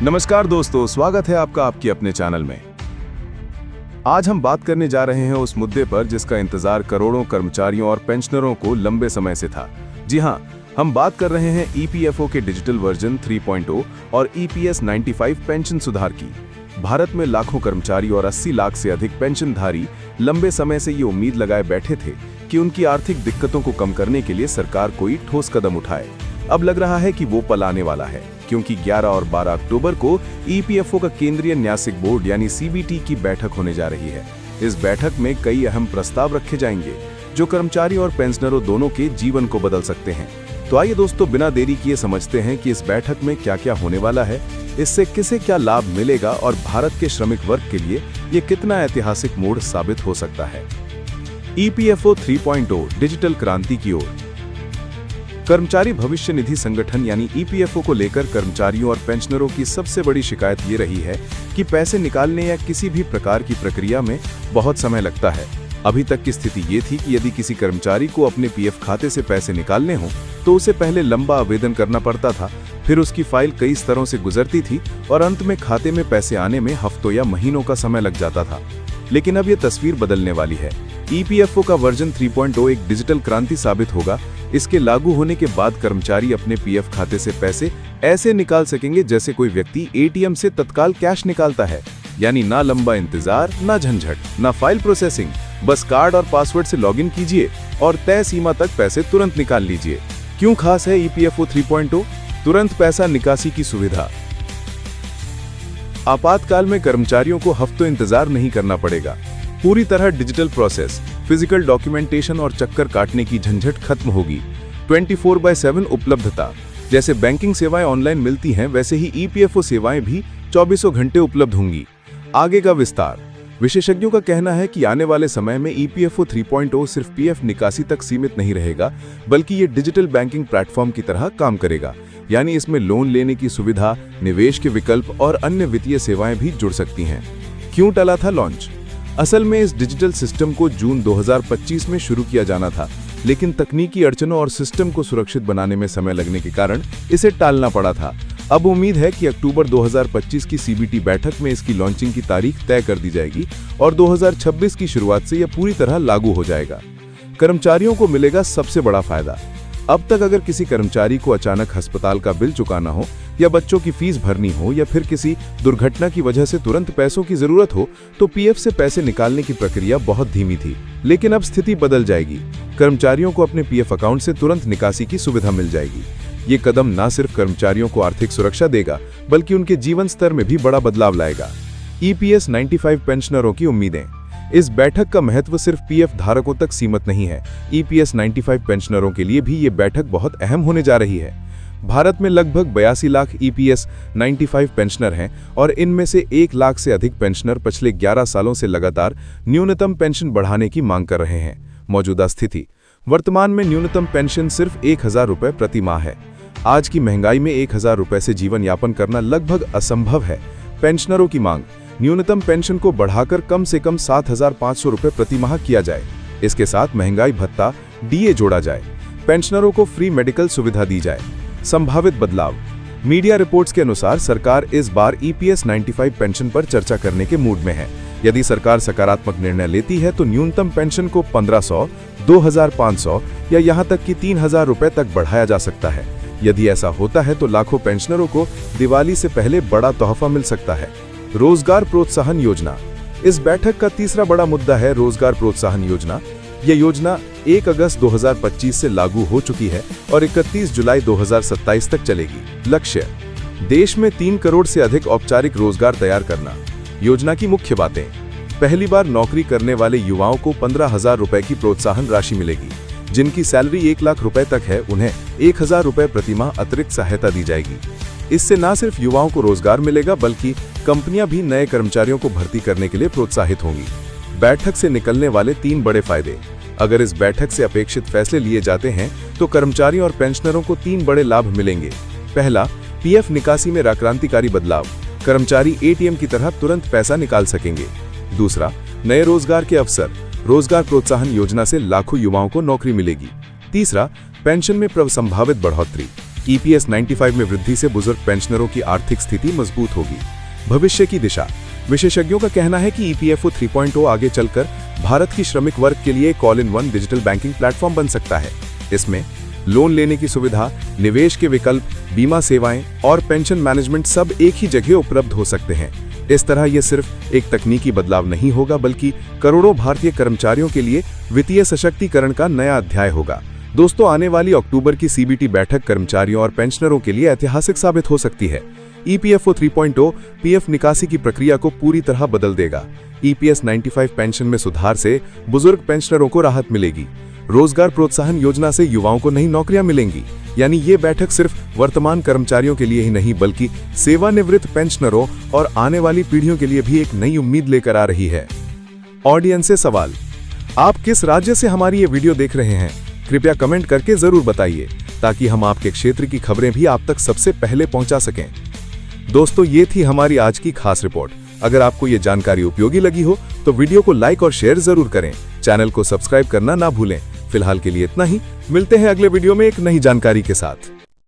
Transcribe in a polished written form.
नमस्कार दोस्तों, स्वागत है आपका आपके अपने चैनल में। आज हम बात करने जा रहे हैं उस मुद्दे पर जिसका इंतजार करोड़ों कर्मचारियों और पेंशनरों को लंबे समय से था। जी हां, हम बात कर रहे हैं ईपीएफओ के डिजिटल वर्जन 3.0 और ईपीएस 95 पेंशन सुधार की। भारत में लाखों कर्मचारी और 80 लाख से अधिक पेंशनधारी लंबे समय से ये उम्मीद लगाए बैठे थे कि उनकी आर्थिक दिक्कतों को कम करने के लिए सरकार कोई ठोस कदम उठाए। अब लग रहा है कि वो पल आने वाला है, क्योंकि 11 और 12 अक्टूबर को ईपीएफओ का केंद्रीय न्यासिक बोर्ड यानी सीबीटी की बैठक होने जा रही है। इस बैठक में कई अहम प्रस्ताव रखे जाएंगे जो कर्मचारी और पेंशनरों दोनों के जीवन को बदल सकते हैं। तो आइए दोस्तों, बिना देरी किए समझते हैं कि इस बैठक में क्या क्या होने वाला है, इससे किसे क्या लाभ मिलेगा और भारत के श्रमिक वर्ग के लिए ये कितना ऐतिहासिक मोड़ साबित हो सकता है। ईपीएफओ 3.0 डिजिटल क्रांति की ओर। कर्मचारी भविष्य निधि संगठन यानी ईपीएफओ को लेकर कर्मचारियों और पेंशनरों की सबसे बड़ी शिकायत ये रही है कि पैसे निकालने या किसी भी प्रकार की प्रक्रिया में बहुत समय लगता है। अभी तक की स्थिति ये थी कि यदि किसी कर्मचारी को अपने पीएफ खाते से पैसे निकालने हो तो उसे पहले लंबा आवेदन करना पड़ता था, फिर उसकी फाइल कई स्तरों से गुजरती थी और अंत में खाते में पैसे आने में हफ्तों या महीनों का समय लग जाता था। लेकिन अब ये तस्वीर बदलने वाली है। ईपीएफओ का वर्जन 3.0 एक डिजिटल क्रांति साबित होगा। इसके लागू होने के बाद कर्मचारी अपने पीएफ खाते से पैसे ऐसे निकाल सकेंगे जैसे कोई व्यक्ति एटीएम से तत्काल कैश निकालता है, यानी ना लंबा इंतजार, ना झंझट, ना फाइल प्रोसेसिंग। बस कार्ड और पासवर्ड से लॉगिन कीजिए और तय सीमा तक पैसे तुरंत निकाल लीजिए। क्यों खास है ईपीएफओ 3.0? तुरंत पैसा निकासी की सुविधा। आपातकाल में कर्मचारियों को हफ्तों इंतजार नहीं करना पड़ेगा। पूरी तरह डिजिटल प्रोसेस, फिजिकल डॉक्यूमेंटेशन और चक्कर काटने की झंझट खत्म होगी। 24/7 उपलब्धता। जैसे बैंकिंग सेवाएं ऑनलाइन मिलती हैं, वैसे ही ईपीएफओ सेवाएं भी 24 घंटे उपलब्ध होंगी। आगे का विस्तार। विशेषज्ञों का कहना है कि आने वाले समय में ईपीएफओ 3.0 सिर्फ पीएफ निकासी तक सीमित नहीं रहेगा, बल्कि ये डिजिटल बैंकिंग प्लेटफॉर्म की तरह काम करेगा। यानी इसमें लोन लेने की सुविधा, निवेश के विकल्प और अन्य वित्तीय सेवाएं भी जुड़ सकती हैं। क्यों टला था लॉन्च? असल में इस डिजिटल सिस्टम को जून 2025 में शुरू किया जाना था, लेकिन तकनीकी अड़चनों और सिस्टम को सुरक्षित बनाने में समय लगने के कारण इसे टालना पड़ा था। अब उम्मीद है कि अक्टूबर 2025 की सीबीटी बैठक में इसकी लॉन्चिंग की तारीख तय कर दी जाएगी और 2026 की शुरुआत से यह पूरी तरह लागू हो जाएगा। कर्मचारियों को मिलेगा सबसे बड़ा फायदा। अब तक अगर किसी कर्मचारी को अचानक अस्पताल का बिल चुकाना हो या बच्चों की फीस भरनी हो या फिर किसी दुर्घटना की वजह से तुरंत पैसों की जरूरत हो तो पीएफ से पैसे निकालने की प्रक्रिया बहुत धीमी थी। लेकिन अब स्थिति बदल जाएगी। कर्मचारियों को अपने पीएफ अकाउंट से तुरंत निकासी की सुविधा मिल जाएगी। ये कदम न सिर्फ कर्मचारियों को आर्थिक सुरक्षा देगा, बल्कि उनके जीवन स्तर में भी बड़ा बदलाव लाएगा। ईपीएस 95 पेंशनरों की उम्मीदें। इस बैठक का महत्व सिर्फ पीएफ धारकों तक सीमित नहीं है। ईपीएस 95 पेंशनरों के लिए भी ये बैठक बहुत अहम होने जा रही है। भारत में लगभग 82 लाख ईपीएस 95 पेंशनर हैं और इनमें से 1 लाख से अधिक पेंशनर पिछले 11 सालों से लगातार न्यूनतम पेंशन बढ़ाने की मांग कर रहे हैं। मौजूदा स्थिति। वर्तमान में न्यूनतम पेंशन सिर्फ 1000 रुपये प्रति माह है। आज की महंगाई में 1000 रुपये से जीवन यापन करना लगभग असंभव है। पेंशनरों की मांग। न्यूनतम पेंशन को बढ़ाकर कम से कम 7500 रुपये प्रति माह किया जाए। इसके साथ महंगाई भत्ता डीए जोड़ा जाए। पेंशनरों को फ्री मेडिकल सुविधा दी जाए। संभावित बदलाव। मीडिया रिपोर्ट्स के अनुसार सरकार इस बार ईपीएस 95 पेंशन पर चर्चा करने के मूड में है। यदि सरकार सकारात्मक निर्णय लेती है तो न्यूनतम पेंशन को 1500, 2500 या यहां तक कि 3000 रुपये तक बढ़ाया जा सकता है। यदि ऐसा होता है तो लाखों पेंशनरों को दिवाली से पहले बड़ा तोहफा मिल सकता है। रोजगार प्रोत्साहन योजना। इस बैठक का तीसरा बड़ा मुद्दा है रोजगार प्रोत्साहन योजना। यह योजना 1 अगस्त 2025 से लागू हो चुकी है और 31 जुलाई 2027 तक चलेगी। लक्ष्य। देश में 3 करोड़ से अधिक औपचारिक रोजगार तैयार करना। योजना की मुख्य बातें। पहली बार नौकरी करने वाले युवाओं को 15,000 रुपए की प्रोत्साहन राशि मिलेगी। जिनकी सैलरी 1 लाख रुपए तक है, उन्हें 1000 रुपए प्रति माह अतिरिक्त सहायता दी जाएगी। इससे न सिर्फ युवाओं को रोजगार मिलेगा, बल्कि कंपनियां भी नए कर्मचारियों को भर्ती करने के लिए प्रोत्साहित होंगी। बैठक से निकलने वाले 3 बड़े फायदे। अगर इस बैठक से अपेक्षित फैसले लिए जाते हैं तो कर्मचारियों और पेंशनरों को 3 बड़े लाभ मिलेंगे। पहला, पीएफ निकासी में क्रांतिकारी बदलाव। कर्मचारी एटीएम की तरह तुरंत पैसा निकाल सकेंगे। दूसरा, नए रोजगार के अवसर। रोजगार प्रोत्साहन योजना से लाखों युवाओं को नौकरी मिलेगी। तीसरा, पेंशन में संभावित बढ़ोतरी। EPS 95 में वृद्धि से बुजुर्ग पेंशनरों की आर्थिक स्थिति मजबूत होगी। भविष्य की दिशा। विशेषज्ञों का कहना है कि EPFO 3.0 आगे चलकर भारत की श्रमिक वर्ग के लिए एक ऑल-इन-वन डिजिटल बैंकिंग प्लेटफॉर्म बन सकता है। इसमें लोन लेने की सुविधा, निवेश के विकल्प, बीमा सेवाएं और पेंशन मैनेजमेंट सब एक ही जगह उपलब्ध हो सकते हैं। इस तरह यह सिर्फ एक तकनीकी बदलाव नहीं होगा, बल्कि करोड़ों भारतीय कर्मचारियों के लिए वित्तीय सशक्तिकरण का नया अध्याय होगा। दोस्तों, आने वाली अक्टूबर की CBT बैठक कर्मचारियों और पेंशनरों के लिए ऐतिहासिक साबित हो सकती है। EPFO 3.0 PF निकासी की प्रक्रिया को पूरी तरह बदल देगा। EPS 95 पेंशन में सुधार से बुजुर्ग पेंशनरों को राहत मिलेगी। रोजगार प्रोत्साहन योजना से युवाओं को नई नौकरियां मिलेंगी। यानी ये बैठक सिर्फ वर्तमान कर्मचारियों के लिए ही नहीं, बल्कि सेवानिवृत्त पेंशनरों और आने वाली पीढ़ियों के लिए भी एक नई उम्मीद लेकर आ रही है। ऑडियंस से सवाल: आप किस राज्य से हमारी ये वीडियो देख रहे हैं? कृपया कमेंट करके जरूर बताइए, ताकि हम आपके क्षेत्र की खबरें भी आप तक सबसे पहले पहुंचा सकें। दोस्तों, ये थी हमारी आज की खास रिपोर्ट। अगर आपको ये जानकारी उपयोगी लगी हो तो वीडियो को लाइक और शेयर जरूर करें। चैनल को सब्सक्राइब करना ना भूलें। फिलहाल के लिए इतना ही। मिलते हैं अगले वीडियो में एक नई जानकारी के साथ।